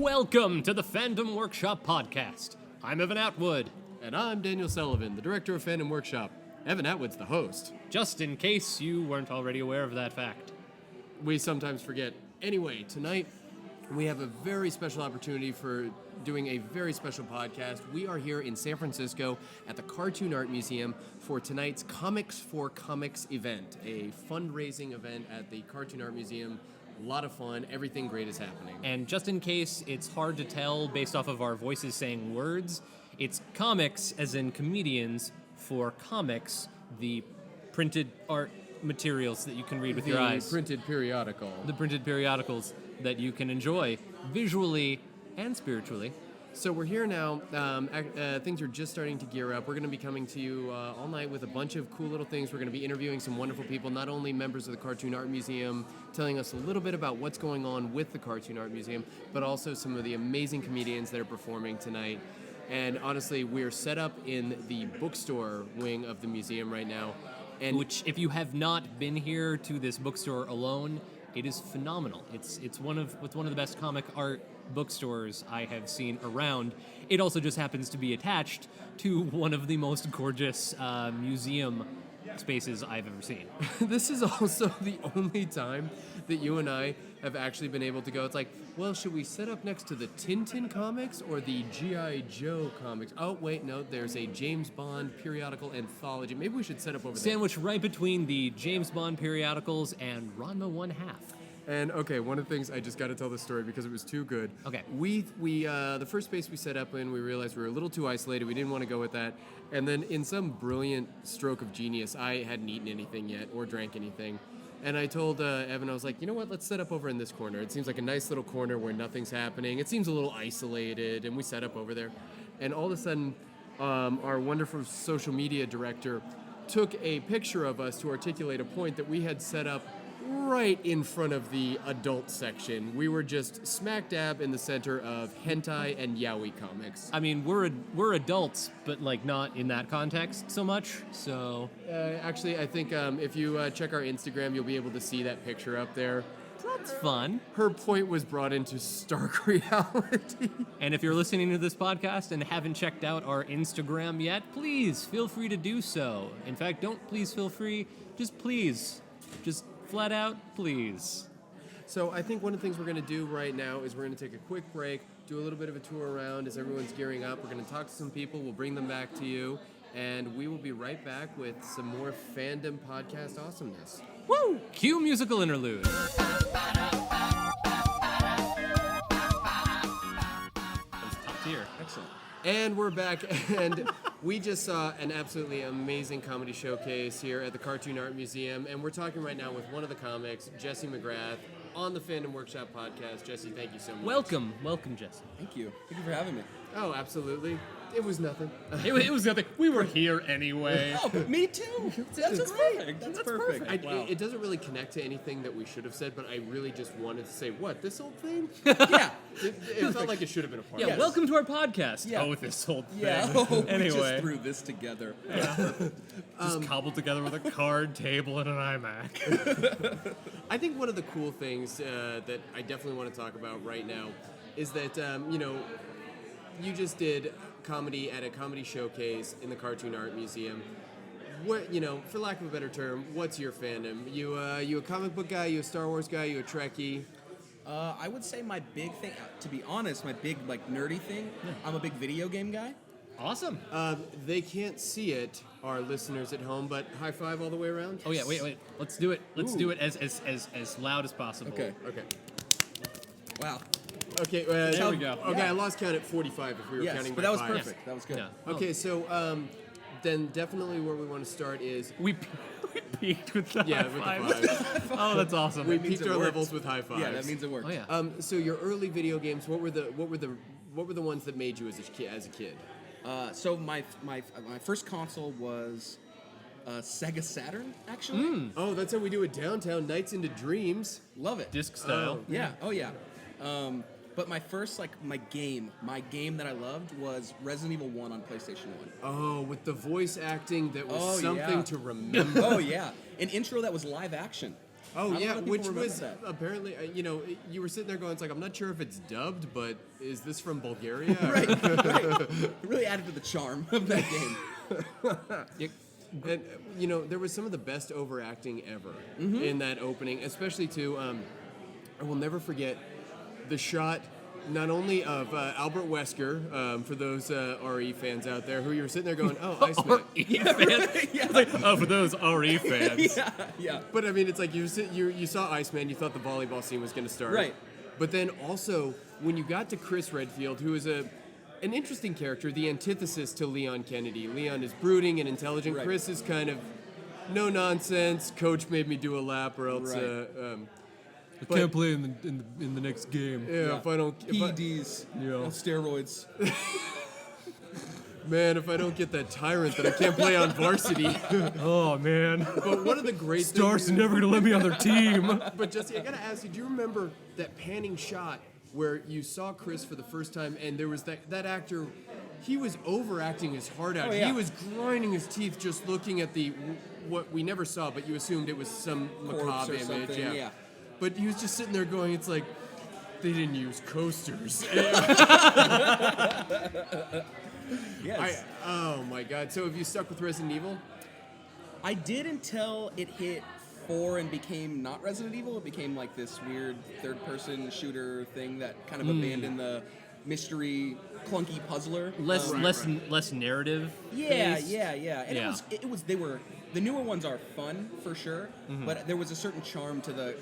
Welcome to the Fandom Workshop podcast. I'm Evan Atwood. And I'm Daniel Sullivan, the director of Fandom Workshop. Evan Atwood's the host. Just in case you weren't already aware of that fact. We sometimes forget. Anyway, tonight we have a very special opportunity for doing a very special podcast. We are here in San Francisco at the Cartoon Art Museum for tonight's Comics for Comics event, a fundraising event at the Cartoon Art Museum. A lot of fun. Everything great is happening. And just in case it's hard to tell based off of our voices saying words, it's comics, as in comedians, for comics, the printed art materials that you can read with your eyes. The printed periodical. The printed periodicals that you can enjoy visually and spiritually. So we're here now. Things are just starting to gear up. We're going to be coming to you all night with a bunch of cool little things. We're going to be interviewing some wonderful people, not only members of the Cartoon Art Museum, telling us a little bit about what's going on with the Cartoon Art Museum, but also some of the amazing comedians that are performing tonight. And honestly, we're set up in the bookstore wing of the museum right now. And Which, if you have not been here to this bookstore alone, it is phenomenal. It's one of the best comic art bookstores I have seen around. It also just happens to be attached to one of the most gorgeous museum spaces I've ever seen. This is also the only time that you and I have actually been able to go. It's like, well, should we set up next to the Tintin comics or the G.I. Joe comics? Oh, wait, no, there's a James Bond periodical anthology. Maybe we should set up over there. Sandwiched right between the James Bond periodicals and Ranma 1/2. And okay, one of the things, I just got to tell this story because it was too good. Okay. We the first space we set up in, we realized we were a little too isolated. We didn't want to go with that. And then in some brilliant stroke of genius, I hadn't eaten anything yet or drank anything. And I told Evan, I was like, you know what, let's set up over in this corner. It seems like a nice little corner where nothing's happening. It seems a little isolated, and we set up over there. And all of a sudden, our wonderful social media director took a picture of us to articulate a point that we had set up right in front of the adult section. We were just smack dab in the center of hentai and yaoi comics. I mean, we're adults, but like not in that context so much. So Actually, I think if you check our Instagram, you'll be able to see that picture up there. that's fun. Her point was brought into stark reality. And if you're listening to this podcast and haven't checked out our Instagram yet, please feel free to do so. In fact, don't please feel free, just please. Just flat out, please. So I think one of the things we're going to do right now is we're going to take a quick break, do a little bit of a tour around as everyone's gearing up. We're going to talk to some people. We'll bring them back to you. And we will be right back with some more Fandom podcast awesomeness. Woo! Cue musical interlude. That was top tier. Excellent. And we're back, and we just saw an absolutely amazing comedy showcase here at the Cartoon Art Museum, and we're talking right now with one of the comics, Jesse McGrath, on the Fandom Workshop podcast. Jesse, thank you so much. Welcome, Jesse. Thank you for having me. Oh, absolutely. It was nothing. It was nothing. We were here anyway. Oh, me too. That's perfect. That's perfect. Wow. It doesn't really connect to anything that we should have said, but I really just wanted to say, what, this old thing? Yeah. It felt like it should have been a part Yeah, of it. welcome to our podcast. Yeah. Oh, this old thing. Yeah. We Anyway. just threw this together. Just cobbled together with a card table and an iMac. I think one of the cool things that I definitely want to talk about right now is that, you just did comedy at a comedy showcase in the Cartoon Art Museum. What, for lack of a better term, what's your fandom? You a comic book guy? You a Star Wars guy? You a Trekkie? I would say my big thing, to be honest, my big nerdy thing. Yeah. I'm a big video game guy. Awesome. They can't see it, our listeners at home, but high five all the way around. Oh yeah, wait. Let's do it. Let's do it as loud as possible. Okay. Wow. Okay, there we go. Okay, Yeah. I lost count at 45 if we were counting by but that was five. perfect. Yes. That was good. Yeah. Okay, so then definitely where we want to start is We peaked with the with high the fives. five. Oh, that's awesome. We means peaked it our worked. levels with high fives. Yeah, that means it worked. Oh yeah. So your early video games, what were the ones that made you as a kid? So my first console was Sega Saturn, actually. Oh, that's how we do it downtown. Nights into Dreams. Love it. Disc style. Yeah. Oh yeah. But my first my game that I loved was Resident Evil 1 on PlayStation 1. Oh, with the voice acting that was Oh, something yeah. to remember. Oh yeah. An intro that was live action. Oh Not a yeah, lot of people which remember was that. apparently, you were sitting there going, it's like, I'm not sure if it's dubbed, but is this from Bulgaria? Right. It really added to the charm of that game. And there was some of the best overacting ever in that opening, especially to I will never forget the shot not only of Albert Wesker, for those RE fans out there, who you were sitting there going, oh, Iceman. RE fans. It's like, oh, for those RE fans. Yeah. But I mean, it's like you saw Iceman, you thought the volleyball scene was going to start. Right. But then also, when you got to Chris Redfield, who is an interesting character, the antithesis to Leon Kennedy. Leon is brooding and intelligent. Right. Chris is kind of no nonsense. Coach made me do a lap, or else. Right. I can't play in the next game. Yeah, if I don't. PEDs, on steroids. Man, if I don't get that tyrant, then I can't play on varsity. Oh man. But one of the great Stars things. never gonna let me on their team. But Jesse, I gotta ask you, do you remember that panning shot where you saw Chris for the first time, and there was that actor, he was overacting his heart out. Oh, yeah. He was grinding his teeth just looking at what we never saw, but you assumed it was some Corpse macabre or image. something, yeah. But he was just sitting there going, it's like, they didn't use coasters. Yes. Oh my God. So have you stuck with Resident Evil? I did until it hit 4 and became not Resident Evil. It became like this weird third-person shooter thing that kind of abandoned the mystery, clunky puzzler. Less narrative. Yeah, based. yeah. And Yeah. the newer ones are fun for sure, but there was a certain charm to the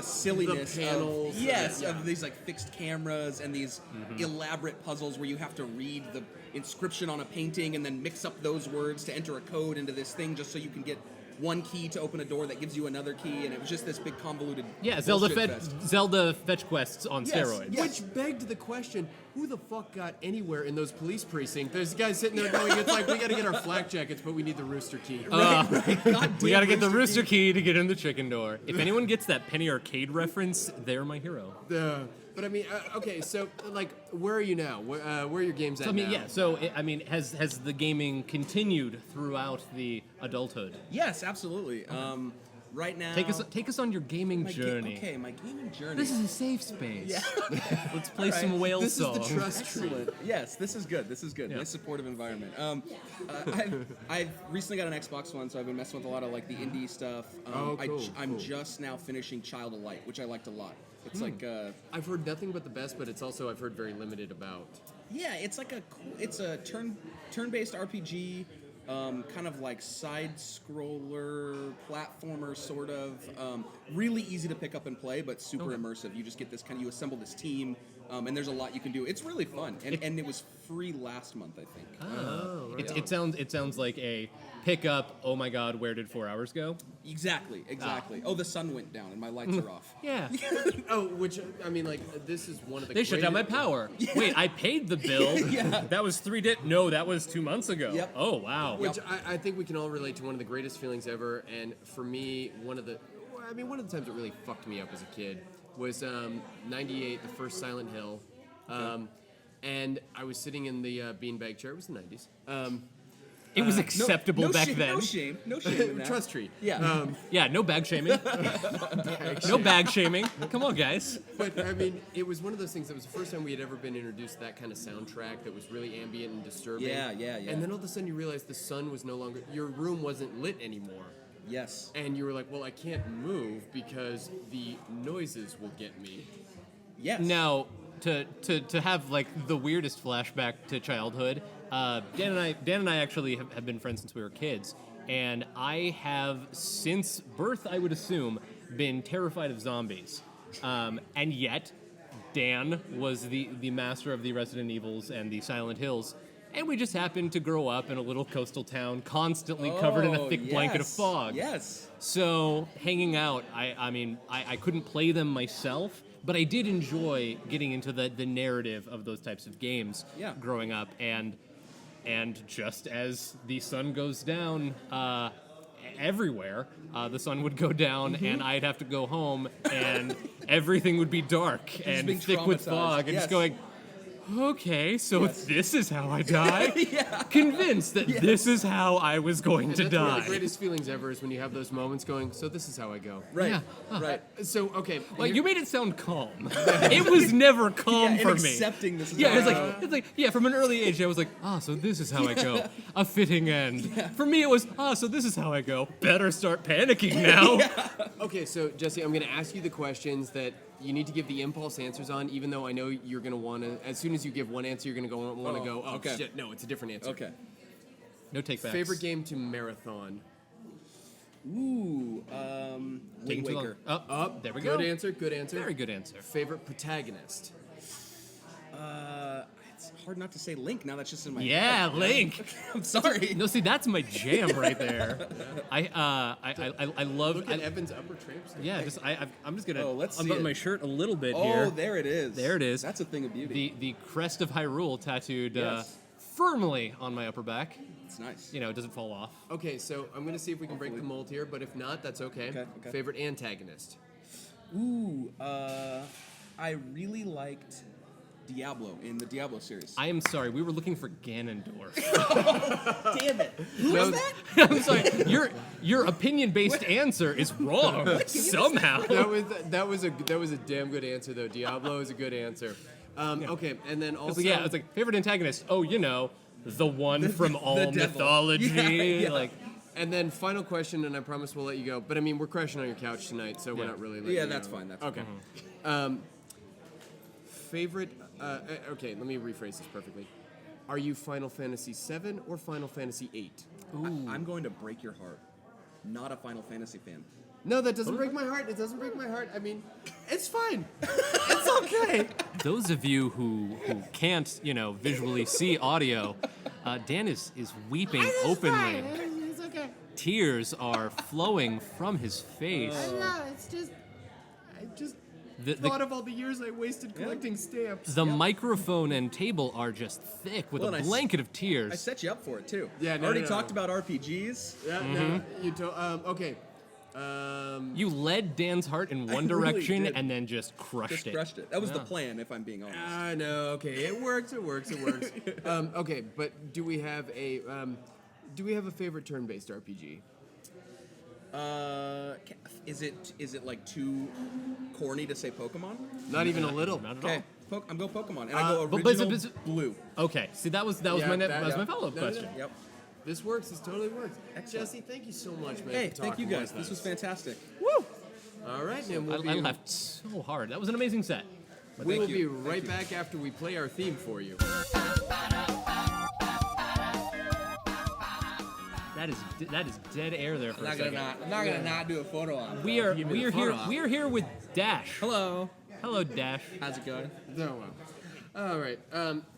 silliness panels, of these like fixed cameras and these elaborate puzzles where you have to read the inscription on a painting and then mix up those words to enter a code into this thing just so you can get one key to open a door that gives you another key, and it was just this big convoluted Zelda bullshit fest. Zelda fetch quests on Yes, steroids. yes. Which begged the question, who the fuck got anywhere in those police precincts? There's guys sitting there going, it's like, we gotta get our flak jackets, but we need the rooster key. We gotta get the rooster key to get in the chicken door. If anyone gets that Penny Arcade reference, they're my hero. But I mean, okay, so, like, where are you now? Where are your games at So, I mean, now? yeah. So, has the gaming continued throughout the adulthood? Yes, absolutely. Right now, Take us on your gaming journey. my gaming journey. This is a safe space. Yeah. Let's play All some right. whale This songs. is the trust tree. Excellent. Yes, this is good. Yeah. Nice supportive environment. I've recently got an Xbox One, so I've been messing with a lot of like the indie stuff. I'm just now finishing Child of Light, which I liked a lot. It's like I've heard nothing but the best, but it's also, I've heard very limited about. yeah, it's like it's a turn-based RPG, kind of like side-scroller platformer sort of. Really easy to pick up and play, but super immersive. You just get this you assemble this team. And there's a lot you can do. It's really fun, and it was free last month, I think. Oh, it sounds like a pick up. Oh my God, where did 4 hours go? Exactly. Oh, the sun went down and my lights are off. Yeah. Oh, which, I mean, like, this is one of the They shut down my power. Wait, I paid the bill. Yeah. That was 3 days. No, that was 2 months ago. Yep. Oh wow. Which I think we can all relate to one of the greatest feelings ever, and for me, one of the times it really fucked me up as a kid was 98, the first Silent Hill, and I was sitting in the beanbag chair. It was the 90s. It was acceptable back then. No shame in that. Trust tree. Yeah. Yeah, no bag shaming. No bag shaming. Come on, guys. But I mean, it was one of those things that was the first time we had ever been introduced to that kind of soundtrack that was really ambient and disturbing. Yeah. And then all of a sudden you realize the sun was no longer, your room wasn't lit anymore. Yes. And you were like, well, I can't move because the noises will get me. Yes. Now, to have like the weirdest flashback to childhood, Dan and I actually have been friends since we were kids, and I have since birth, I would assume, been terrified of zombies, and yet Dan was the master of the Resident Evils and the Silent Hills. And we just happened to grow up in a little coastal town, constantly covered in a thick blanket of fog. Yes. So hanging out, I couldn't play them myself, but I did enjoy getting into the narrative of those types of games growing up. And just as the sun goes down everywhere, the sun would go down, and I'd have to go home, and everything would be dark and being thick with traumatized. fog, and Yes. just going, okay, so Yes. this is how I die? Convinced that this is how I was going to That's one of die. the greatest feelings ever is when you have those moments going, so this is how I go. Right. Yeah. Right. So, okay. Like, you made it sound calm. It was never calm And for me. accepting this is Yeah, how it's I like, go. it's like, yeah, from an early age, I was like, so this is how I go. A fitting end. For me, it was, so this is how I go. Better start panicking now. Okay, so Jesse, I'm going to ask you the questions that you need to give the impulse answers on, even though I know you're going to want to, as soon as you give one answer, you're going to want to go, okay. shit, no, it's a different answer. Okay. No takebacks. Favorite game to marathon? Ooh. Taking Wind too long. Waker. Oh, there we go. Good answer, good answer. Very good answer. Favorite protagonist? It's hard not to say Link. Now that's just in my Yeah, head. Link. I'm sorry. No, see, that's my jam right there. I love. Look at Evan's upper traps. Yeah, I'm just gonna. Oh, let's see unbutton it. my shirt a little bit Oh, here. there it is. There it is. That's a thing of beauty. The crest of Hyrule tattooed Yes. firmly on my upper back. It's nice. Oh, It doesn't fall off. Okay, so I'm going to see if we can break the mold here, but if not, that's okay. Okay. Favorite antagonist? Ooh. I really liked Diablo in the Diablo series. I am sorry, we were looking for Ganondorf. Damn it. Who No, was that? I'm sorry, your opinion-based answer is wrong somehow. That was a damn good answer though. Diablo is a good answer. Okay, and then also It's like favorite antagonist. Oh, the one from all devil. mythology. Yeah. Like, and then final question, and I promise we'll let you go. But I mean, we're crashing on your couch tonight, so we're not really. Letting Yeah, you that's go. fine. That's okay. Favorite. Okay, let me rephrase this perfectly. Are you Final Fantasy VII or Final Fantasy VIII? fine. I'm going to break your heart. Not a Final Fantasy fan. No, that doesn't break my heart. It doesn't break my heart. I mean, it's fine. It's okay. those of you who can't, visually see audio, Dan is weeping openly. It's okay. Tears are flowing from his face. No, it's just. I just The, thought the, of all the years I wasted collecting stamps. the microphone and table are just thick with Well, a and blanket of I tears. set you up for it too. Yeah, no, Already no, no. talked about RPGs. Yeah, no, you told. Okay. You led Dan's heart in one really direction did. and then just crushed Just it. crushed it. That was the Yeah. plan, if I'm being honest. I know. Okay, it works. It works. It works. Okay, but do we have a favorite turn-based RPG? Is it like too corny to say Pokemon? Not even a little. Not at all. Okay, I'm going Pokemon, and I go but- original but- blue. Okay, see that was Yeah, my that- yeah. follow-up No, question. Yep. This works. This totally works. Excellent. Jesse, thank you so much, man. Hey, for thank you talking guys. with This was us. fantastic. Woo! All right, then I, we'll I be, laughed so hard. That was an amazing set. we Thank will you. be Thank right you. back after we play our theme for you. That is dead air there for a second. I'm not gonna not do a photo on it. We are Give me the here. photo op. We are here with Dash. Hello. Hello, Dash. How's it going? No. All right.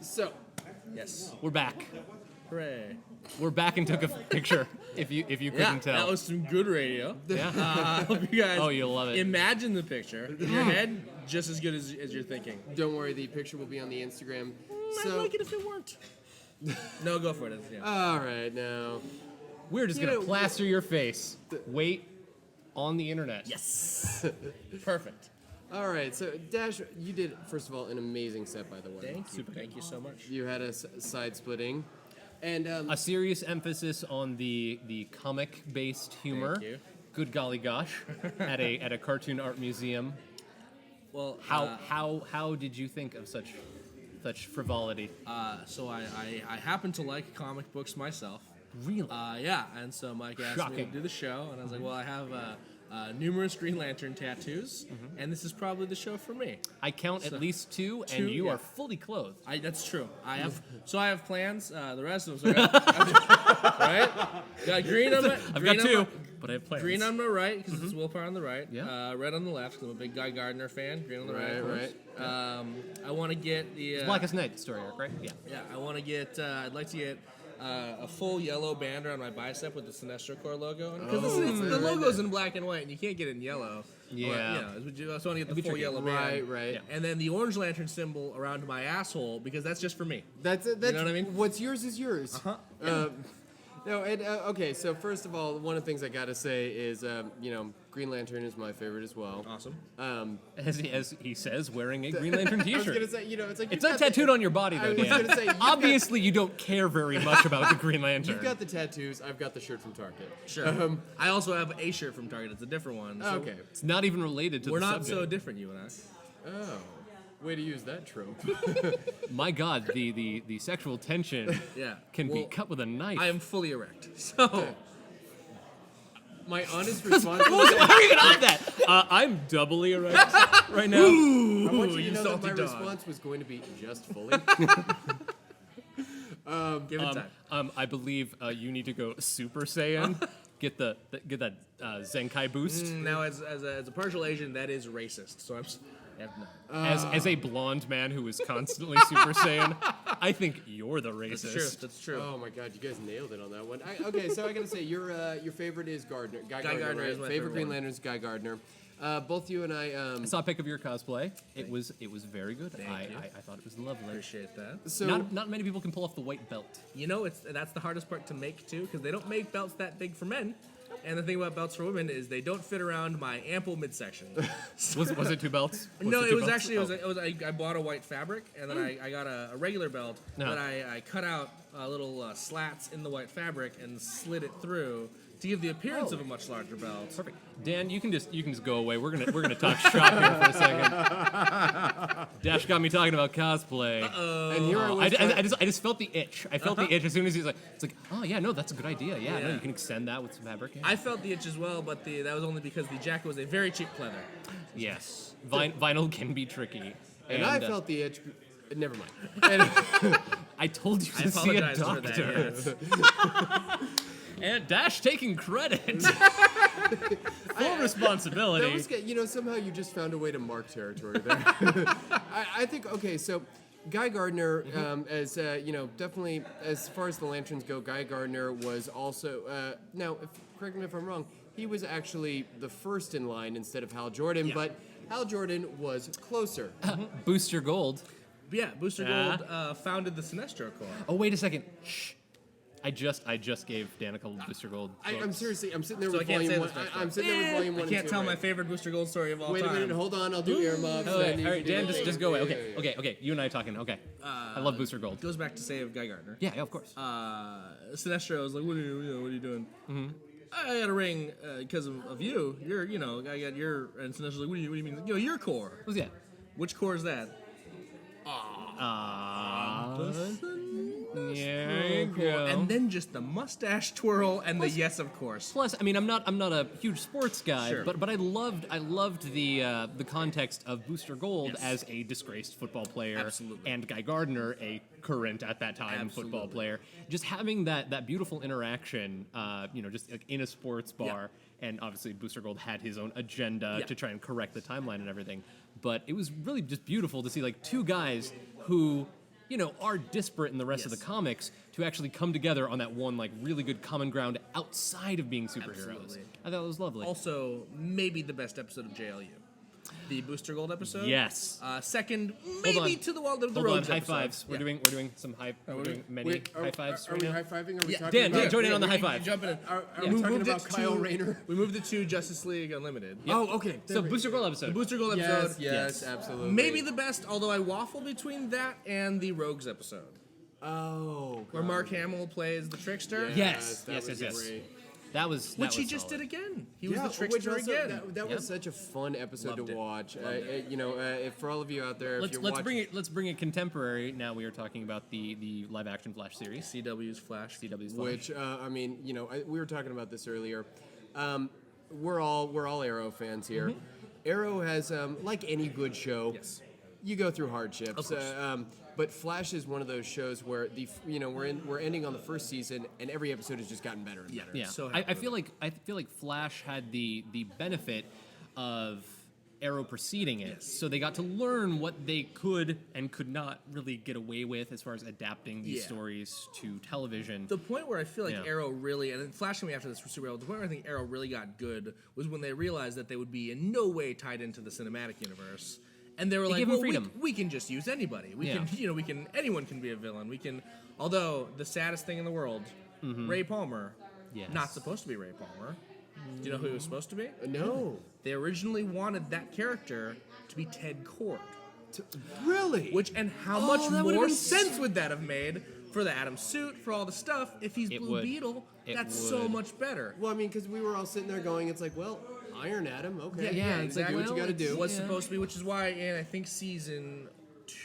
So Yes. We're back. Hooray. We're back and took a picture. If you couldn't tell. That was some good radio. yeah. I hope you guys Oh, you'll love it. imagine the picture in your head just as good as you're thinking. don't worry, the picture will be on the Instagram. I'd So like it if it weren't. No, go for it. Yeah. all right now. We're just You gonna know, plaster your face. Wait on the internet. Yes. Perfect. All right, so Dash, you did first of all an amazing set, by the way. Thank you. Thank you so much. You had a side splitting, and A serious emphasis on the comic-based humor. Thank you. Good golly gosh, at a cartoon art museum. Well, How did you think of such frivolity? so I happen to like comic books myself. Really? Yeah, and so Mike asked me Shocking. to do the show, and I was like, well, I have numerous Green Lantern tattoos, and this is probably the show for me. I count at least two, two, and you yeah. are fully clothed. That's true. I have plans. The rest of them, right? Got green on my. I've green got on two, my- but I have plans. Green on my right because it's Willpower on the right. Yeah. Red on the left because I'm a big Guy Gardner fan. Green on the right. Right, of course. I want to get the. Blackest Night story arc, right? Yeah. Yeah, I want to get. I'd like to get a full yellow band around my bicep with the Sinestro Corps logo. Because the logo's in black and white, and you can't get it in yellow. Yeah. But, I just want to get the full tricky. yellow band. right. Yeah. And then the orange lantern symbol around my asshole because that's just for me. That's know what I mean? What's yours is yours. No, and okay. So first of all, one of the things I gotta say is, Green Lantern is my favorite as well. Awesome. As he says, wearing a Green Lantern I was T-shirt. gonna say, it's like It's you've not got tattooed on your body, I though, was Dan. gonna say, you've got- Obviously, you don't care very much about the Green Lantern. You've got the tattoos. I've got the shirt from Target. Sure. I also have a shirt from Target. It's a different one. So Okay. It's not even related to We're the not subject. so different, you and I. Oh, way to use that trope. My God, the sexual tension Yeah. can be Well, cut with a knife. I am fully erect. So. My honest response. How are you gonna hide that? I'm doubly erect right now. I want you you to know that salty my dog. response was going to be just fully. Give it time. I believe you need to go Super Saiyan. Get that Zenkai boost. Now, as a partial Asian, that is racist. So I'm. No. As a blonde man who is constantly Super Saiyan, I think you're the racist. That's true. That's true. Oh my God, you guys nailed it on that one. Okay, so I gotta say, your favorite is Gardner. Guy Gardner right? is my favorite favorite Green one. Lantern is Guy Gardner. Both you and I. I saw a pic of your cosplay. It was very good. Thank you. I thought it was lovely. Appreciate that. So Not many people can pull off the white belt. You know, that's the hardest part to make too, because they don't make belts that big for men. And the thing about belts for women is they don't fit around my ample midsection. Was it 2 belts? No, it it 2 was belts? actually Oh. I bought a white fabric and then I got a regular belt, No. but I cut out little slats in the white fabric and slid it through to give the appearance of a much larger belt. Perfect. Dan, you can just go away. We're gonna talk shop here for a second. Dash got me talking about cosplay. and here I was. I just felt the itch. I felt the itch as soon as he's like, it's like, oh yeah, no, that's a good idea. Yeah, no, Yeah. you can extend that with some fabric. Yeah. I felt the itch as well, but that was only because the jacket was a very cheap pleather. Yes, vinyl can be tricky. And I uh, felt the itch. Never mind. And, I told you I to see a apologize for doctor. that. Yes. And Dash taking credit. Full responsibility. that was good. Somehow you just found a way to mark territory there. I think, okay, so Guy Gardner, definitely, as far as the Lanterns go, Guy Gardner was also, now, correct me if I'm wrong, he was actually the first in line instead of Hal Jordan, but Hal Jordan was closer. Booster Gold. Yeah, Booster Gold founded the Sinestro Corps. Oh, wait a second. Shh. I just gave Dan a couple Booster Gold. I'm books. seriously, I'm sitting there So with I can't volume say one. this much, I'm sitting there with volume I one. can't and two, tell my right? favorite Booster Gold story of all Wait a time. minute, hold on, I'll do earmuffs. Oh, then you all right, can do Dan, the just thing. go away. Yeah. Okay. You and I talking. Okay. I love Booster Gold. Goes back to save Guy Gardner. Yeah, of course. Sinestro was like, what are you doing? Mm-hmm. I got a ring because of you. I got your, and Sinestro's like, what do you mean? Your core. What's that? Which core is that? There you go. And then just the mustache twirl and the yes, of course. Plus, I mean, I'm not a huge sports guy, Sure. but I loved the context of Booster Gold Yes. as a disgraced football player, Absolutely. and Guy Gardner, a current at that time football Absolutely. player. Just having that beautiful interaction, just like in a sports bar, and obviously Booster Gold had his own agenda Yeah. to try and correct the timeline and everything. But it was really just beautiful to see like two guys who, are disparate in the rest of the Yes. comics to actually come together on that one like really good common ground outside of being superheroes. Absolutely. I thought it was lovely. Also, maybe the best episode of JLU. The Booster Gold episode. Yes. Second, Hold maybe on. to the Hold on, Rogues high episode. fives. Yeah. We're doing some high. We're doing many Wait, high fives Are right we now. high fiving? Are we Yeah, talking Dan, about? join in on the high You five. jump in. Are Yeah. we We talking moved about it Kyle to- Rayner? We moved it to Justice League Unlimited. Oh, okay. So Booster Gold episode. The Booster Gold episode. Yes, absolutely. Maybe the best, although I waffle between that and the Rogues episode, Oh, where Mark Hamill plays the trickster. Yes. that was Yes. great. That was Which he just did again. He was the which trickster also- again. That Yep. was such a fun episode Loved to it. watch. If for all of you out there, if Let's you're let's watching, bring it contemporary. Now we are talking about the live action Flash series. CW's Flash. CW's Flash. which we were talking about this earlier. We're all Arrow fans here. Arrow has, like any good show, Yes. you go through hardships. Of course. But Flash is one of those shows where we're ending on the first season, and every episode has just gotten better and better. Yeah, So I happy feel like Flash had the benefit of Arrow preceding it, so they got to learn what they could and could not really get away with as far as adapting these Yeah. stories to television. The point where I feel like Yeah. Arrow really, and then Flash coming after this for Super Arrow, the point where I think Arrow really got good was when they realized that they would be in no way tied into the cinematic universe. And they were like, gave 'em well, freedom. we can just use anybody. Yeah. Anyone can be a villain. Although the saddest thing in the world Ray Palmer, Yes. not supposed to be Ray Palmer. Do you know who he was supposed to be? No. They originally wanted that character to be Ted Kord. Really? And how Oh, much that would've more been sense would that have made for the Atom suit, for all the stuff? If he's It Blue would. Beetle, It that's so would. much better. Well, I mean, because we were all sitting there going, it's like, well, Iron Atom, okay. Yeah, It's like, do what you got to do. Was Yeah. supposed to be, which is why in I think season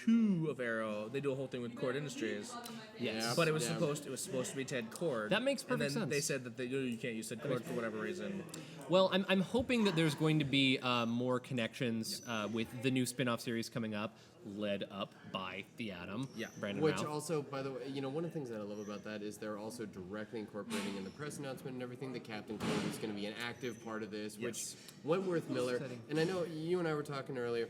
2 of Arrow, they do a whole thing with Kord Industries. Yes. But it was Yeah. supposed to be Ted Kord. That makes perfect and then sense. they said that you can't use Ted Kord for whatever reason. Well, I'm hoping that there's going to be more connections with the new spin-off series coming up, led up by the Atom. Yeah. Brandon Which Routh. also, by the way, one of the things that I love about that is they're also directly incorporating in the press announcement and everything that Captain Cold is going to be an active part of this, which Yes. Wentworth Miller, Exciting. and I know you and I were talking earlier,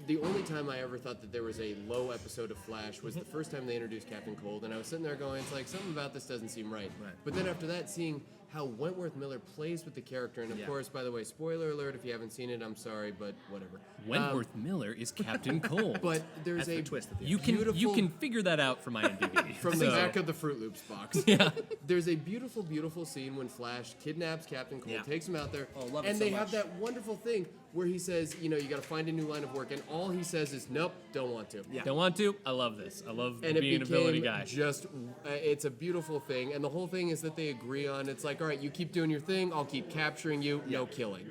the only time I ever thought that there was a low episode of Flash was the first time they introduced Captain Cold, and I was sitting there going, it's like, something about this doesn't seem right. Right. But then after that, seeing how Wentworth Miller plays with the character, and of Yeah. course, by the way, spoiler alert, if you haven't seen it, I'm sorry, but whatever. Wentworth Miller is Captain Cold. But there's That's a the twist at the end. you beautiful can figure that out from IMDb. from the back of the Fruit Loops box. Yeah. There's a beautiful, beautiful scene when Flash kidnaps Captain Cold, Yeah. takes him out there, Oh, love it and so they have much. that wonderful thing where he says, you got to find a new line of work, and all he says is, nope, don't want to. Yeah. Don't want to? I love this. I love And it being an became ability guy. just, it's a beautiful thing, and the whole thing is that they agree on, it's like, all right, you keep doing your thing, I'll keep capturing you, no killing.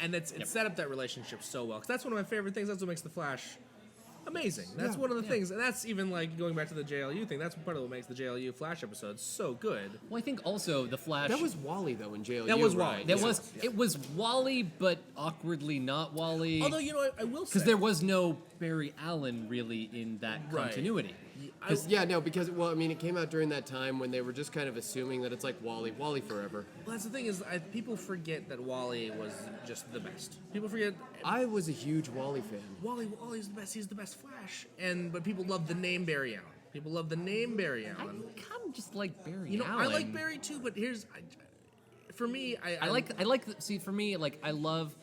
And it's set up that relationship so well. Because that's one of my favorite things. That's what makes The Flash amazing. That's one of the things. And that's even like going back to the JLU thing. That's part of what makes the JLU Flash episodes so good. Well, I think also the Flash. That was Wally, though, in JLU, That was right? Wally. That Yeah. was it was Wally, but awkwardly not Wally. Although, I will say. because there was no Barry Allen really in that Right. continuity. Yeah, no, because, well, I mean, it came out during that time when they were just kind of assuming that it's like Wally forever. Well, that's the thing is, people forget that Wally was just the best. People forget I was a huge Wally fan. Wally's the best. He's the best Flash. But people love the name Barry Allen. People love the name Barry I Allen. kind of just like Barry I Allen. like Barry too, but for me, I like. See, for me, like I love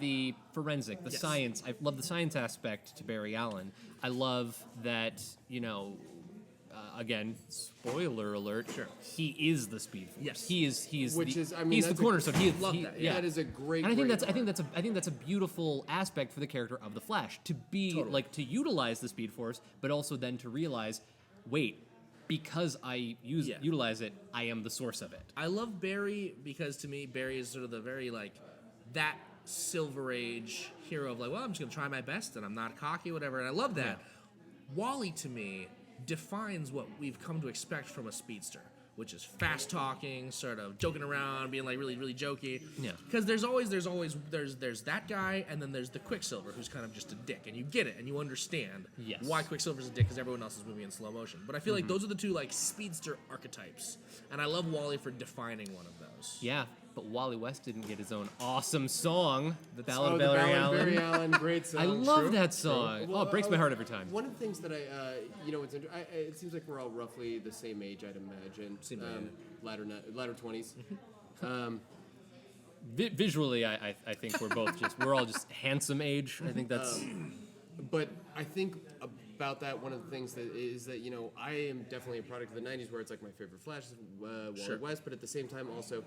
the forensic, the Yes. science. I love the science aspect to Barry Allen. I love that. Again, spoiler alert. Sure. He is the Speed Force. Yes. He is. Which the, is, I mean, he's the that's a- cornerstone. He, Love he- that, yeah. That is a great. And I think great I think that's a beautiful aspect for the character of the Flash to be Totally. like to utilize the Speed Force, but also then to realize, wait, because I Yeah. utilize it, I am the source of it. I love Barry because to me, Barry is sort of the very that Silver Age hero of well, I'm just gonna try my best and I'm not cocky, whatever. And I love that. Wally to me defines what we've come to expect from a speedster, which is fast talking, sort of joking around, being really, really jokey. Yeah. Because there's that guy, and then there's the Quicksilver who's kind of just a dick, and you get it and you understand Yes. why Quicksilver's a dick because everyone else is moving in slow motion. But I feel like those are the two speedster archetypes, and I love Wally for defining one of those. Yeah, but Wally West didn't get his own awesome song, The Ballad Oh, of the Barry Ballad of Allen. Barry Allen, great song. I love True. that song. Well, Oh, it breaks my heart every time. One of the things that it seems like we're all roughly the same age, I'd imagine. Same age. Latter 20s. Visually, I think we're all just handsome age. I think that's But I think about that, one of the things that is that, I am definitely a product of the 90s where it's like my favorite Flash is Wally Sure. West, but at the same time also,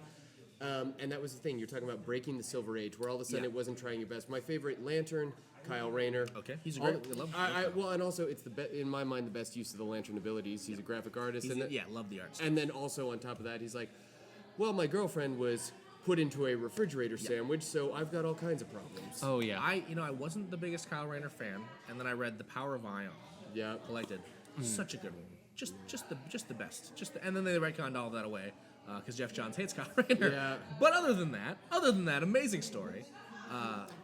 and that was the thing, you're talking about breaking the Silver Age, where all of a sudden Yeah. it wasn't trying your best. My favorite Lantern, Kyle Rayner. Okay, he's a All- great. I love. well, and also it's in my mind, the best use of the Lantern abilities. He's a graphic artist. Love the art. And then also on top of that, he's like, well, my girlfriend was put into a refrigerator sandwich, so I've got all kinds of problems. oh yeah. I wasn't the biggest Kyle Rayner fan, and then I read The Power of Ion. Yeah. Collected. Such a good one. Just the best. And then they retconned all of that away because Jeff Johns hates Kyle Rayner. Yeah. But other than that, amazing story.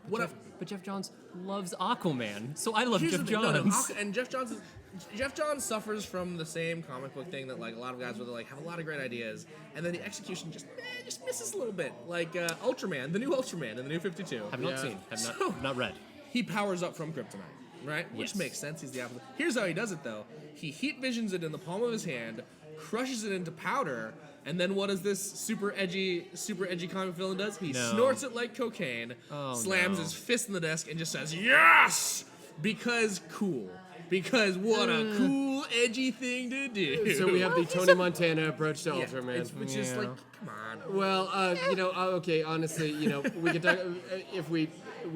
But Jeff Johns loves Aquaman, so I love Here's Jeff the thing, no, Johns. and Jeff Johns suffers from the same comic book thing that a lot of guys where they have a lot of great ideas, and then the execution just misses a little bit. Like Ultraman, the new Ultraman and the new 52. Have not Yeah. seen, So- have not read. He powers up from kryptonite, right? Which Yes. makes sense. He's the opposite. Here's how he does it, though. He heat visions it in the palm of his hand, crushes it into powder, and then what does this super edgy comic villain does? He No. snorts it like cocaine, Oh, slams no. his fist in the desk, and just says, "Yes!" Because cool. because what a cool, edgy thing to do. So we have the Tony Montana approach to Yeah, Ultraman. which is like, come on. Well, okay, honestly, we could talk, if we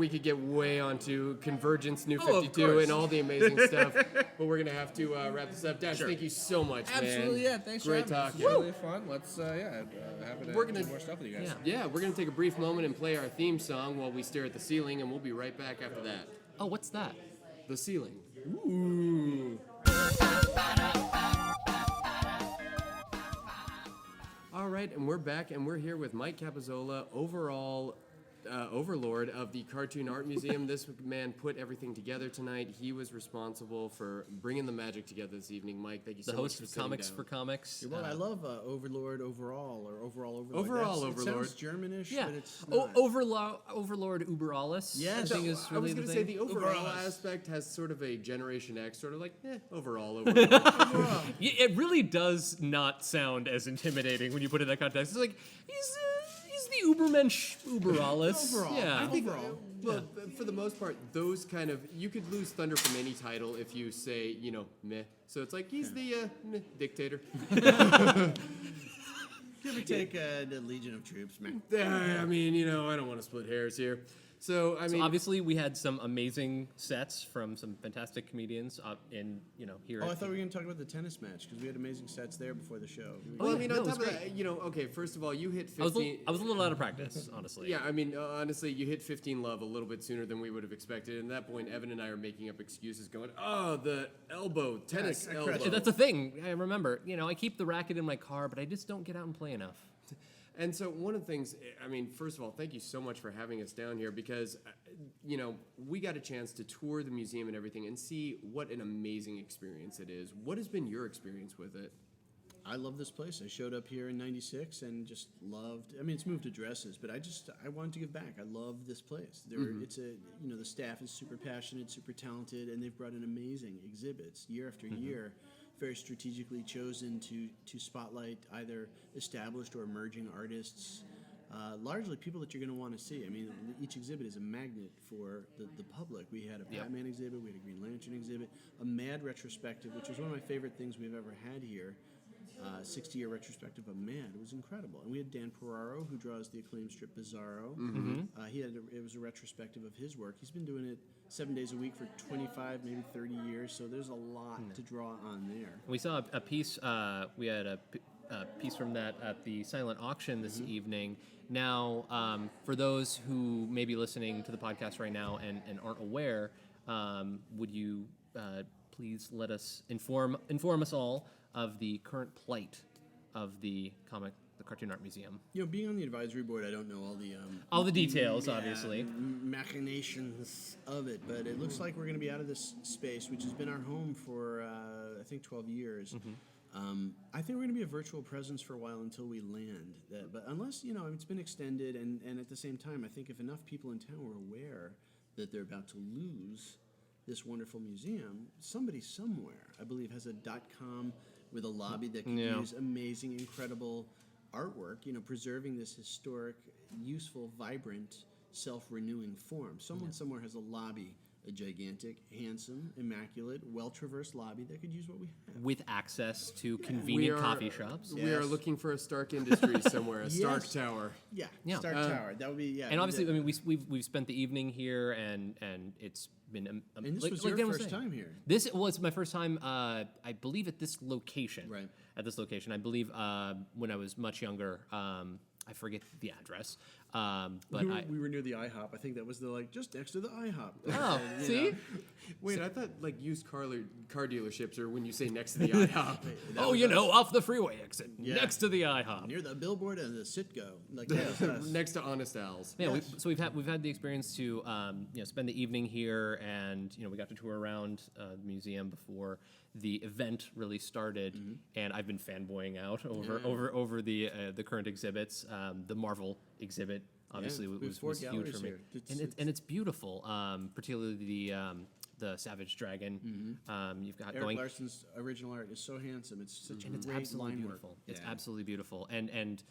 could get way onto Convergence, New Oh, of 52, course. and all the amazing stuff, but we're gonna have to wrap this up. Dash, Sure. thank you so much, man. Absolutely, yeah. Thanks Great for having talking. me. It's really fun. Let's, happy to We're gonna- do more stuff with you guys. Yeah. Yeah, we're gonna take a brief moment and play our theme song while we stare at the ceiling, and we'll be right back after that. Oh, what's that? The ceiling. Ooh. All right, and we're back, and we're here with Mike Capozzola, overall overlord of the Cartoon Art Museum. This man put everything together tonight. He was responsible for bringing the magic together this evening. Mike, thank you so The much host for of sitting Comics down. for Comics. Well, I love Overlord overall, or overall Overlord. Overall It Overlord. sounds Germanish, Yeah. but it's not. Overlord Uber Alles. Yes. I think is I really was going the to say thing. the overall Overall. aspect has sort of a Generation X, sort of like, overall. Yeah, it really does not sound as intimidating when you put it in that context. It's like he's the Ubermensch Uber Alles. Overall. Yeah. I think, Overall. well, for the most part, those kind of, you could lose thunder from any title if you say, meh. So it's like, he's the meh dictator. Give or take the Legion of Troops, man. I mean, I don't want to split hairs here. So, I mean, Obviously, we had some amazing sets from some fantastic comedians in here. Oh, I at thought the- we were going to talk about the tennis match, because we had amazing sets there before the show. well, yeah, I mean, no, on it was top of that, okay, first of all, you hit I was, 15. I was a little out of practice, honestly. Yeah, I mean, honestly, you hit 15 love a little bit sooner than we would have expected. And at that point, Evan and I are making up excuses going, oh, the elbow, tennis I elbow. crushed it. That's the thing. I remember. I keep the racket in my car, but I just don't get out and play enough. And so one of the things, I mean, first of all, thank you so much for having us down here because, we got a chance to tour the museum and everything and see what an amazing experience it is. What has been your experience with it? I love this place. I showed up here in '96 and just loved. I mean, it's moved addresses, but I wanted to give back. I love this place. It's the staff is super passionate, super talented, and they've brought in amazing exhibits year after year. Very strategically chosen to spotlight either established or emerging artists. Largely people that you're going to want to see. I mean, each exhibit is a magnet for the public. We had a Batman exhibit, we had a Green Lantern exhibit, a Mad retrospective, which was one of my favorite things we've ever had here. 60-year retrospective of Mad. It was incredible. And we had Dan Ferraro, who draws the acclaimed strip Bizarro. It was a retrospective of his work. He's been doing it 7 days a week for 25, maybe 30 years, so there's a lot to draw on there. We saw a piece. We had a piece from that at the silent auction this evening. Now, for those who may be listening to the podcast right now and aren't aware, would you please let us inform us all of the current plight of the Cartoon Art Museum? Being on the advisory board, I don't know All the details, obviously. machinations of it, but it looks like we're going to be out of this space, which has been our home for I think 12 years. I think we're going to be a virtual presence for a while until we land. But unless it's been extended, and at the same time, I think if enough people in town were aware that they're about to lose this wonderful museum, somebody somewhere, I believe, has a .com with a lobby that can use amazing, incredible artwork, preserving this historic, useful, vibrant, self-renewing form. Someone somewhere has a lobby, a gigantic, handsome, immaculate, well-traversed lobby that could use what we have. With access to convenient coffee shops. We are Yes. looking for a Stark Industries somewhere, a Stark Yes. Tower. Yeah, Yeah. Stark Tower. That would be, And obviously, I mean, we've spent the evening here, and it's been. And this was like your Dan was first saying. time here. This was my first time, I believe, at this location. Right. At this location, I believe when I was much younger. I forget the address, but we were near the IHOP. I think that was just next to the IHOP. Oh, And, see? Wait, I thought used car dealerships are when you say next to the IHOP. that was off the freeway exit, Yeah. next to the IHOP. near the billboard and the Citgo. Like that was us. Next to Honest Al's. Yeah, Yes. so we've had the experience to spend the evening here, and we got to tour around the museum before the event really started, and I've been fanboying out over the current exhibits. The Marvel exhibit obviously we have was 4 huge galleries for me, here. and it's beautiful, particularly the Savage Dragon. You've got Eric going. Larson's original art is so handsome. It's such And it's great absolutely line beautiful. work. It's Yeah. absolutely beautiful. And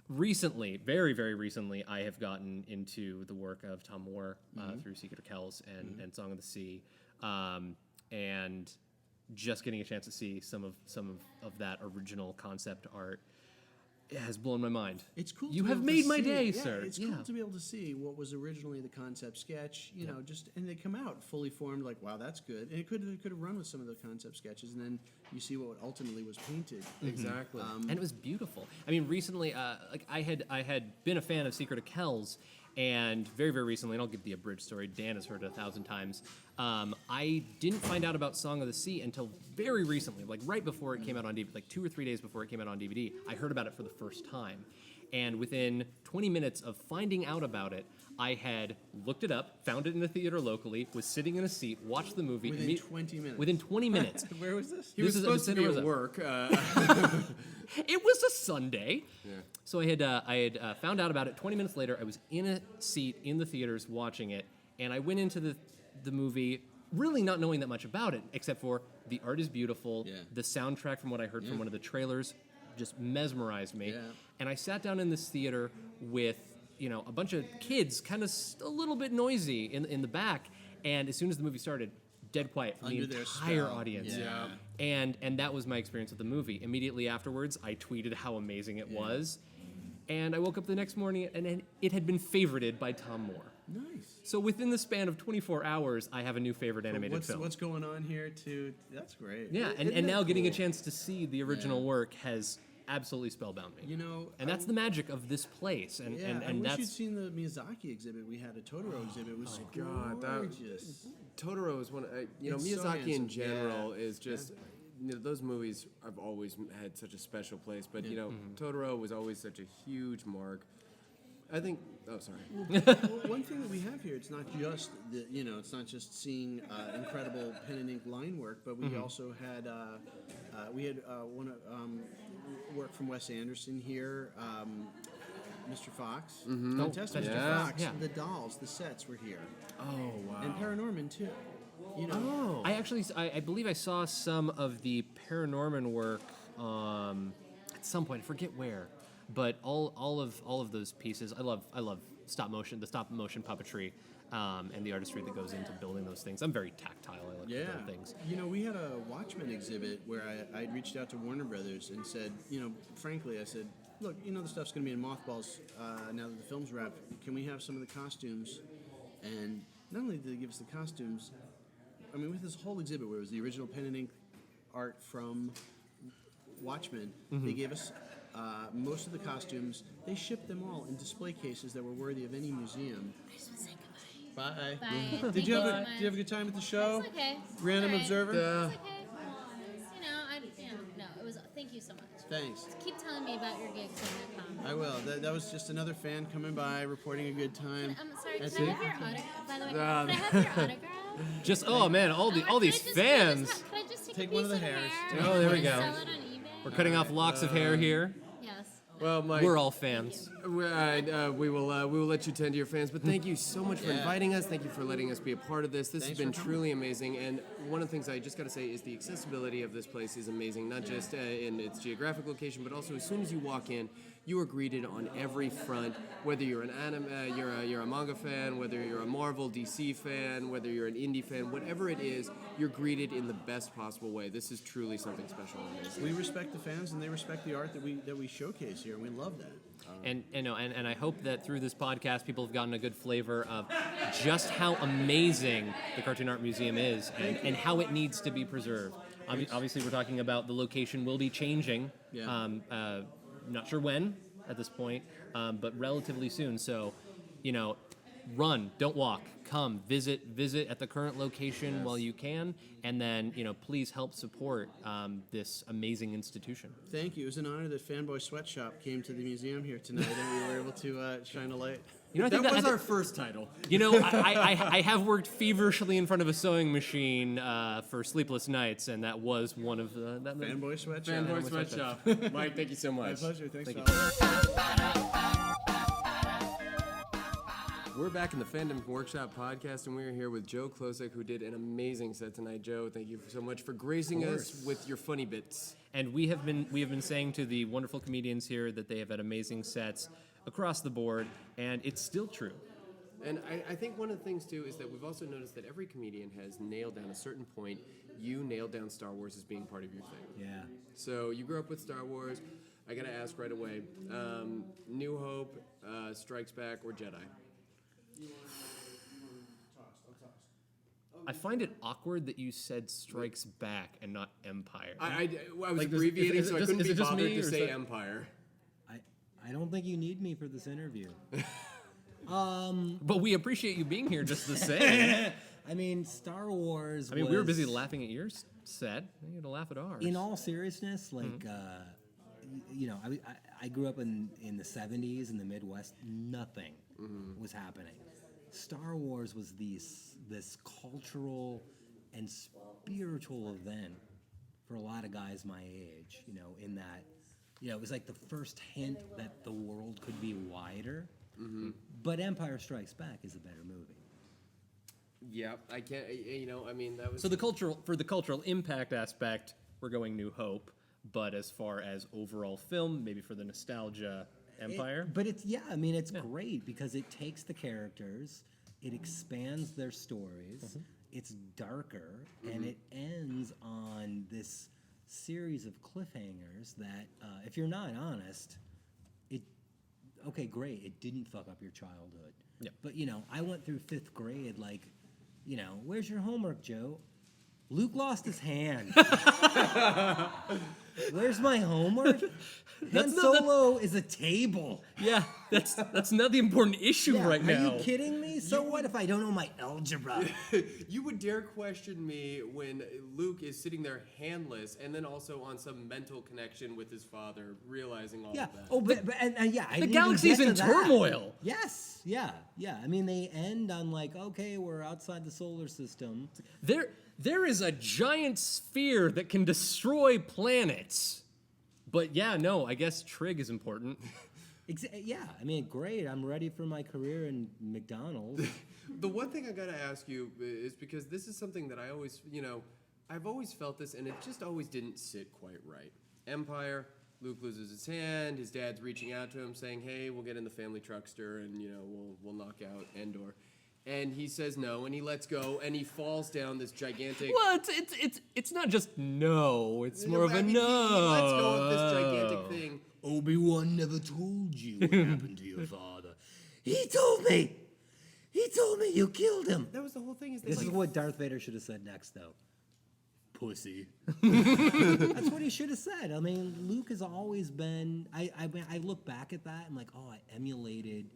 recently, very, very recently, I have gotten into the work of Tom Moore through Secret of Kells and Song of the Sea. and just getting a chance to see some of that original concept art has blown my mind. It's cool. You to be have able to made my see- day, yeah, sir. It's cool to be able to see what was originally the concept sketch, you know, and they come out fully formed. Like, wow, that's good. And it could have run with some of the concept sketches, and then you see what ultimately was painted. Exactly. And it was beautiful. I mean, recently, like I had been a fan of Secret of Kells, and very, very recently, and I'll give the abridged story. Dan has heard it 1,000 times. I didn't find out about Song of the Sea until very recently, like right before it came out on DVD, like 2 or 3 days before it came out on DVD. I heard about it for the first time. And within 20 minutes of finding out about it, I had looked it up, found it in a theater locally, was sitting in a seat, watched the movie. Within 20 minutes. Within 20 minutes. Where was this? He was This is supposed to Santa be Rosa. at work. It was a Sunday. Yeah. So I had found out about it. 20 minutes later, I was in a seat in the theaters watching it, and I went into the movie really not knowing that much about it, except for the art is beautiful. Yeah. The soundtrack, from what I heard from one of the trailers, just mesmerized me. Yeah. And I sat down in this theater with, you know, a bunch of kids, kind of a little bit noisy in the back. And as soon as the movie started, dead quiet for Under the their entire spell. audience. Yeah. And that was my experience with the movie. Immediately afterwards, I tweeted how amazing it was. And I woke up the next morning and it had been favorited by Tom Moore. Nice. So within the span of 24 hours, I have a new favorite animated film. What's going on here? That's great. Yeah, and now getting a chance to see the original work has absolutely spellbound me. You know, and that's the magic of this place. And Yeah, and, I and wish that's you'd seen the Miyazaki exhibit. We had a Totoro exhibit. It was God, that- gorgeous. Totoro is one. It's so Miyazaki in handsome. general Yeah. is just. You know, those movies have always had such a special place, but you know, Totoro was always such a huge mark. I think. Oh, sorry. Well, one thing that we have here, it's not just it's not just seeing incredible pen and ink line work, but we also had work from Wes Anderson here. Mr. Fox, Fantastic Mr. Yeah. Fox, Yeah. the dolls, the sets were here, Oh wow. and Paranorman too. You know, I believe I saw some of the Paranorman work at some point. I forget where, but all of those pieces. I love the stop motion puppetry, and the artistry that goes into building those things. I'm very tactile. I like to build things. You know, we had a Watchmen exhibit where I reached out to Warner Brothers and said, frankly, I said, look, the stuff's going to be in mothballs now that the film's wrapped. Can we have some of the costumes? And not only did they give us the costumes, I mean, with this whole exhibit where it was the original pen and ink art from Watchmen, they gave us most of the costumes. They shipped them all in display cases that were worthy of any museum. I just want to say goodbye. Bye. Bye. Did you have Thank a good time at the show? It's okay. Random All right. observer? It's okay. No, it was. Thank you so much. Thanks. Keep telling me about your gigs when they come. I will. That was just another fan coming by, reporting a good time. I'm sorry. That's Can I it? have your autograph? By the way, can I have your autograph? Just man, all these fans. Can I just take Take a one piece of the of hairs. hair? Oh, there we and go. Sell it on eBay? We're cutting off locks of hair here. Yes. Well, Mike, We're all fans. we will let you tend to your fans, but thank you so much for inviting us. Thank you for letting us be a part of this. This Thanks has been for coming. truly amazing. And one of the things I just got to say is the accessibility of this place is amazing. Not just in its geographic location, but also as soon as you walk in, you are greeted on every front. Whether you're an anime, you're a manga fan, whether you're a Marvel, DC fan, whether you're an indie fan, whatever it is, you're greeted in the best possible way. This is truly something special and amazing. We respect the fans, and they respect the art that we showcase here, and we love that. And I hope that through this podcast, people have gotten a good flavor of just how amazing the Cartoon Art Museum is, and how it needs to be preserved. Obviously, we're talking about the location will be changing. Yeah. Not sure when at this point, but relatively soon. So, run, don't walk. Come, visit at the current location while you can, and then, please help support this amazing institution. Thank you. It was an honor that Fanboy Sweatshop came to the museum here tonight, and we were able to shine a light. I think That was I our first title. I have worked feverishly in front of a sewing machine for sleepless nights, and that was one of the... Fanboy Sweatshop. Fanboy Sweatshop. Mike, thank you so My much. pleasure. Thanks, Thank you. fellas. We're back in the Fandom Workshop podcast, and we're here with Joe Klocek, who did an amazing set tonight. Joe, thank you so much for gracing us with your funny bits. And we have been saying to the wonderful comedians here that they have had amazing sets across the board, and it's still true. And I think one of the things, too, is that we've also noticed that every comedian has nailed down a certain point. You nailed down Star Wars as being part of your thing. Yeah. So you grew up with Star Wars. I got to ask right away, New Hope, Strikes Back, or Jedi? I find it awkward that you said Strikes Back and not Empire. I was Like, abbreviating, is it so I just- couldn't is be it just bothered me, to or is say that- Empire. I don't think you need me for this interview. But we appreciate you being here just the same. I mean, Star Wars. I mean, we were busy was- laughing at your set. You had to laugh at ours. In all seriousness, like, you know, I grew up in the 70s in the Midwest. Nothing was happening. Star Wars was this cultural and spiritual event for a lot of guys my age, you know, in that, you know, it was like the first hint that the world could be wider. But Empire Strikes Back is a better movie. Yeah, I can't, you know, I mean, that was... So for the cultural impact aspect, we're going New Hope. But as far as overall film, maybe for the nostalgia, Empire. But it's, yeah, I mean, it's great because it takes the characters, it expands their stories, it's darker, and it ends on this series of cliffhangers that, if you're not honest, okay, great, it didn't fuck up your childhood. Yeah. But, you know, I went through 5th grade, like, you know, where's your homework, Joe? Luke lost his hand. Where's my homework? Han Solo is a table. Yeah, that's not the important issue right now. Are you kidding me? So what if I don't know my algebra? You would dare question me when Luke is sitting there handless and then also on some mental connection with his father, realizing all Yeah. of that. Oh, but yeah. I The didn't even galaxy's get in to that. turmoil. Yes. Yeah. Yeah. I mean, they end on like, okay, we're outside the solar system. There is a giant sphere that can destroy planets. But yeah, no, I guess Trig is important. Yeah. I mean, great. I'm ready for my career in McDonald's. The one thing I gotta ask you is because this is something that I always, you know, I've always felt this and it just always didn't sit quite right. Empire, Luke loses his hand, his dad's reaching out to him saying, hey, we'll get in the family truckster and, you know, we'll knock out Endor. And he says no, and he lets go, and he falls down this gigantic... Well, it's not just no. It's more of a I mean, no. He lets go of this gigantic thing. Obi-Wan never told you what happened to your father. He told me. He told me you killed him. That was the whole thing. Is that This is like, what Darth Vader should have said next, though. Pussy. That's what he should have said. I mean, Luke has always been. I look back at that and like, oh, I emulated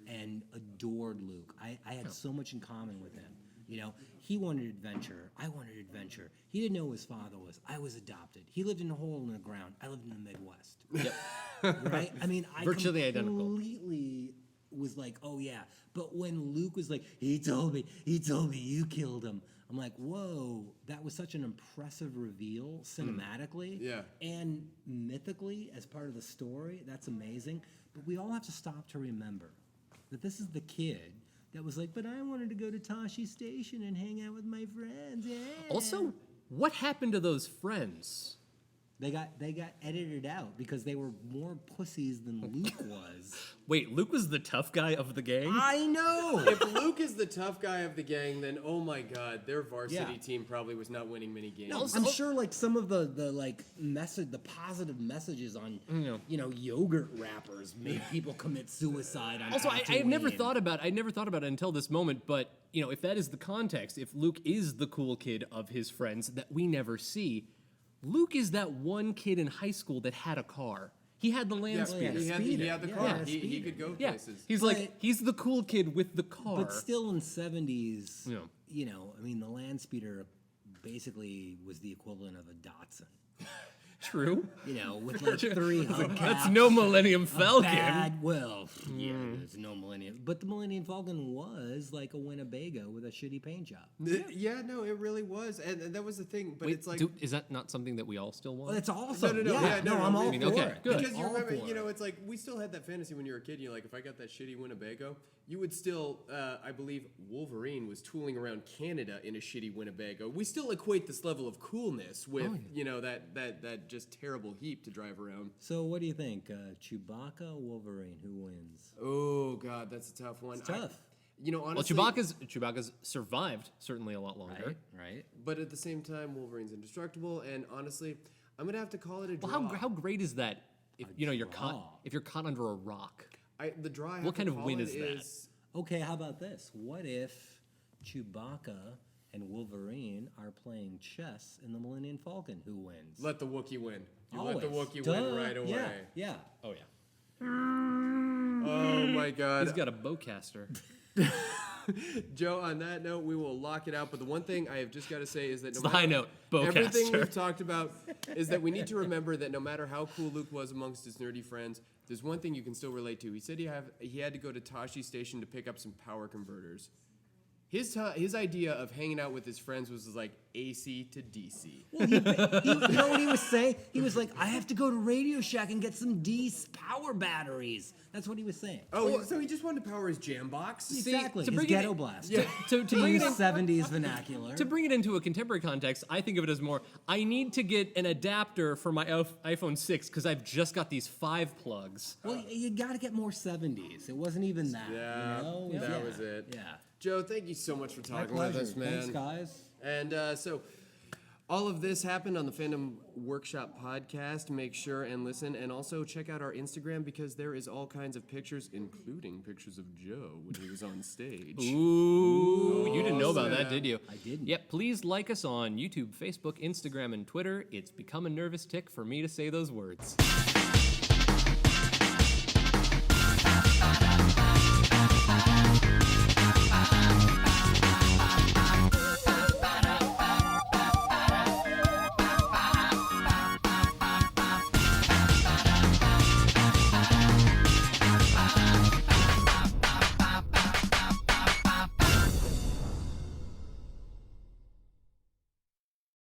and adored Luke. I had so much in common with him. You know, he wanted adventure. I wanted adventure. He didn't know who his father was. I was adopted. He lived in a hole in the ground. I lived in the Midwest. Yep. Right? I mean, I Virtually identical. completely was like, oh yeah. But when Luke was like, he told me you killed him. I'm like, whoa, that was such an impressive reveal cinematically and mythically as part of the story. That's amazing. But we all have to stop to remember that this is the kid that was like, but I wanted to go to Tashi Station and hang out with my friends. Yeah. Also, what happened to those friends? They got edited out because they were more pussies than Luke was. Wait, Luke was the tough guy of the gang? I know. if Luke is the tough guy of the gang, then oh my god, their varsity Yeah. team probably was not winning many games. No, I'm sure like some of the like message, the positive messages on you know yogurt wrappers made people commit suicide. On Also, I never Tatooine. thought about it until this moment, but you know, if that is the context, if Luke is the cool kid of his friends that we never see, Luke is that one kid in high school that had a car. He had the land speeder. He had the Yeah, car. yeah, He speeder. could go Yeah, places. he's he's the cool kid with the car. But still in 70s, Yeah. you know, I mean, the land speeder basically was the equivalent of a Datsun. True. You know, with like 3 hubcaps. That's no Millennium Falcon. Yeah, there's no Millennium. But the Millennium Falcon was like a Winnebago with a shitty paint job. Yeah, no, it really was, and that was the thing. But Wait, it's like is that not something that we all still want? Well, it's awesome. no, I'm all I mean, for okay, it. good. because you All remember, for you know, it. it's like we still had that fantasy when you were a kid. You're like, if I got that shitty Winnebago, you would still, I believe, Wolverine was tooling around Canada in a shitty Winnebago. We still equate this level of coolness with, you know, that just terrible heap to drive around. So what do you think? Chewbacca or Wolverine? Who wins? Oh God, that's a tough one. It's tough. honestly, Well, Chewbacca's survived certainly a lot longer. Right. but at the same time, Wolverine's indestructible. And honestly, I'm gonna have to call it a draw. Well, how great is that? If you're draw. caught if you're caught under a rock. The draw. I have What to kind of call win it is that? Okay, how about this? What if Chewbacca and Wolverine are playing chess in the Millennium Falcon? Who wins? Let the Wookiee win. You Always. let the Wookiee Duh. win right away. Yeah. Oh yeah. Oh my God. He's got a bowcaster. Joe, on that note, we will lock it out. But the one thing I have just got to say is that It's the high note, everything bowcaster. we've talked about is that we need to remember that no matter how cool Luke was amongst his nerdy friends, there's one thing you can still relate to. He said he had to go to Tashi Station to pick up some power converters. His idea of hanging out with his friends was like AC to DC. Well, you know what he was saying? He was like, I have to go to Radio Shack and get some power batteries. That's what he was saying. Oh, so he just wanted to power his jam box? Exactly. to His bring it ghetto in- blast. To To bring it use in, 70s vernacular. to bring it into a contemporary context, I think of it as more, I need to get an adapter for my iPhone 6 because I've just got these 5 plugs. Well, you got to get more 70s. It wasn't even that. Yeah, you know? that was it. Yeah. Joe, thank you so much for My talking with pleasure. us, man. Thanks, guys. And so all of this happened on the Fandom Workshop podcast. Make sure and listen. And also check out our Instagram because there is all kinds of pictures, including pictures of Joe when he was on stage. Ooh, you didn't know about that, snap. did you? I didn't. Yep, please like us on YouTube, Facebook, Instagram, and Twitter. It's become a nervous tick for me to say those words.